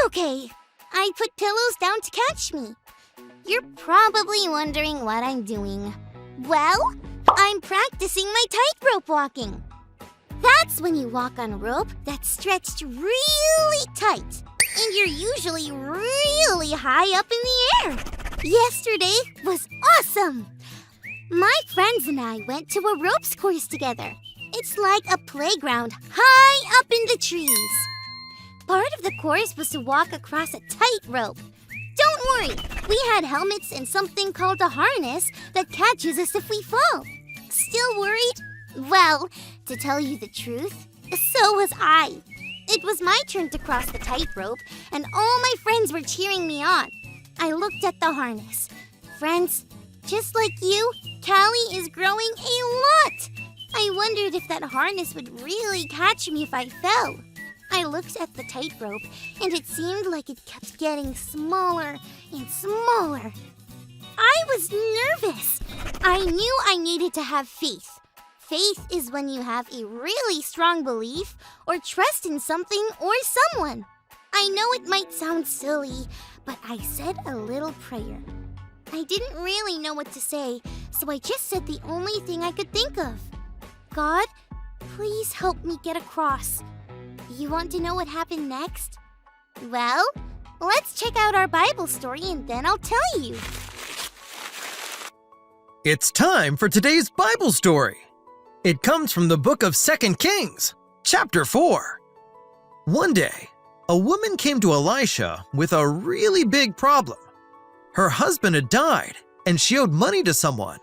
Okay, I put pillows down to catch me. You're probably wondering what I'm doing. Well, I'm practicing my tightrope walking. That's when you walk on a rope that's stretched really tight, and you're usually really high up in the air. Yesterday was awesome. My friends and I went to a ropes course together. It's like a playground high up in the trees. Part of the course was to walk across a tightrope. Don't worry, we had helmets and something called a harness that catches us if we fall. Still worried? Well, to tell you the truth, so was I. It was my turn to cross the tightrope, and all my friends were cheering me on. I looked at the harness. Friends, just like you, Callie is growing a lot. I wondered if that harness would really catch me if I fell. I looked at the tightrope, and it seemed like it kept getting smaller and smaller. I was nervous. I knew I needed to have faith. Faith is when you have a really strong belief or trust in something or someone. I know it might sound silly, but I said a little prayer. I didn't really know what to say, so I just said the only thing I could think of. God, please help me get across. You want to know what happened next? Well, let's check out our Bible story and then I'll tell you. It's time for today's Bible story. It comes from the book of 2 Kings, chapter 4. One day, a woman came to Elisha with a really big problem. Her husband had died and she owed money to someone,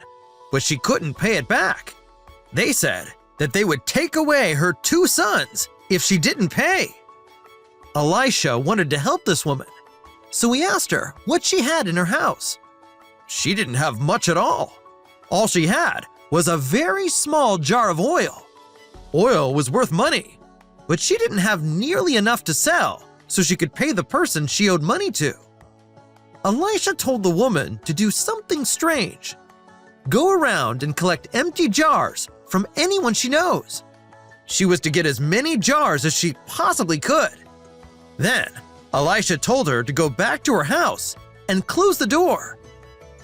but she couldn't pay it back. They said that they would take away her 2 sons if she didn't pay. Elisha wanted to help this woman, so he asked her what she had in her house. She didn't have much at all. All she had was a very small jar of oil. Oil was worth money, but she didn't have nearly enough to sell so she could pay the person she owed money to. Elisha told the woman to do something strange. Go around and collect empty jars from anyone she knows. She was to get as many jars as she possibly could. Then, Elisha told her to go back to her house and close the door.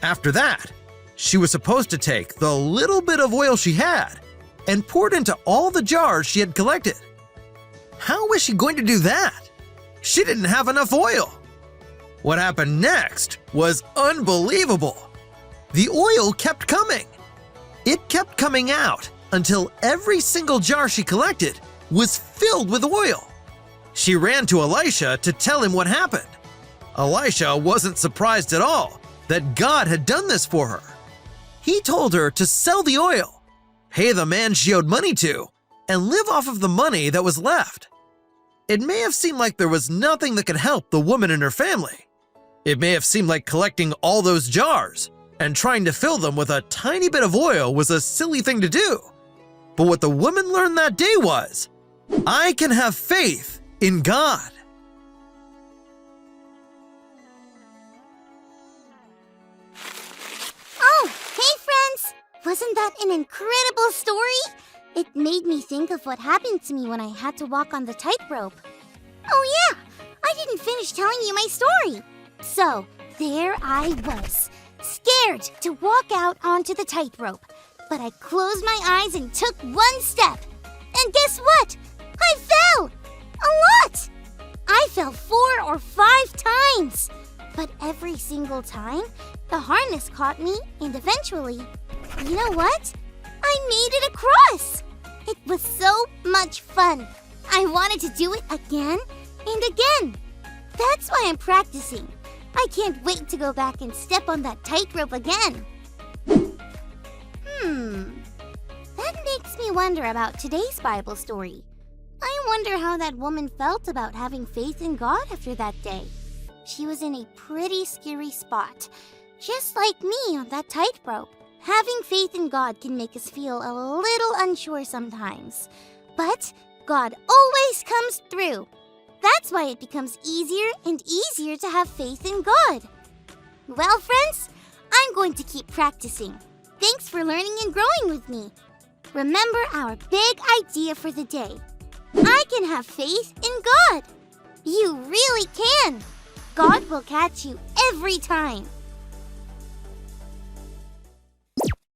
After that, she was supposed to take the little bit of oil she had and pour it into all the jars she had collected. How was she going to do that? She didn't have enough oil. What happened next was unbelievable. The oil kept coming. It kept coming out until every single jar she collected was filled with oil. She ran to Elisha to tell him what happened. Elisha wasn't surprised at all that God had done this for her. He told her to sell the oil, pay the man she owed money to, and live off of the money that was left. It may have seemed like there was nothing that could help the woman and her family. It may have seemed like collecting all those jars and trying to fill them with a tiny bit of oil was a silly thing to do. But what the woman learned that day was, I can have faith in God. Oh, hey friends! Wasn't that an incredible story? It made me think of what happened to me when I had to walk on the tightrope. Oh yeah, I didn't finish telling you my story. So, there I was, scared to walk out onto the tightrope. But I closed my eyes and took one step. And guess what? I fell! A lot! I fell 4 or 5 times. But every single time, the harness caught me and eventually, you know what? I made it across! It was so much fun. I wanted to do it again and again. That's why I'm practicing. I can't wait to go back and step on that tightrope again. That makes me wonder about today's Bible story. I wonder how that woman felt about having faith in God after that day. She was in a pretty scary spot, just like me on that tightrope. Having faith in God can make us feel a little unsure sometimes. But God always comes through. That's why it becomes easier and easier to have faith in God. Well, friends, I'm going to keep practicing. Thanks for learning and growing with me. Remember our big idea for the day. I can have faith in God. You really can. God will catch you every time.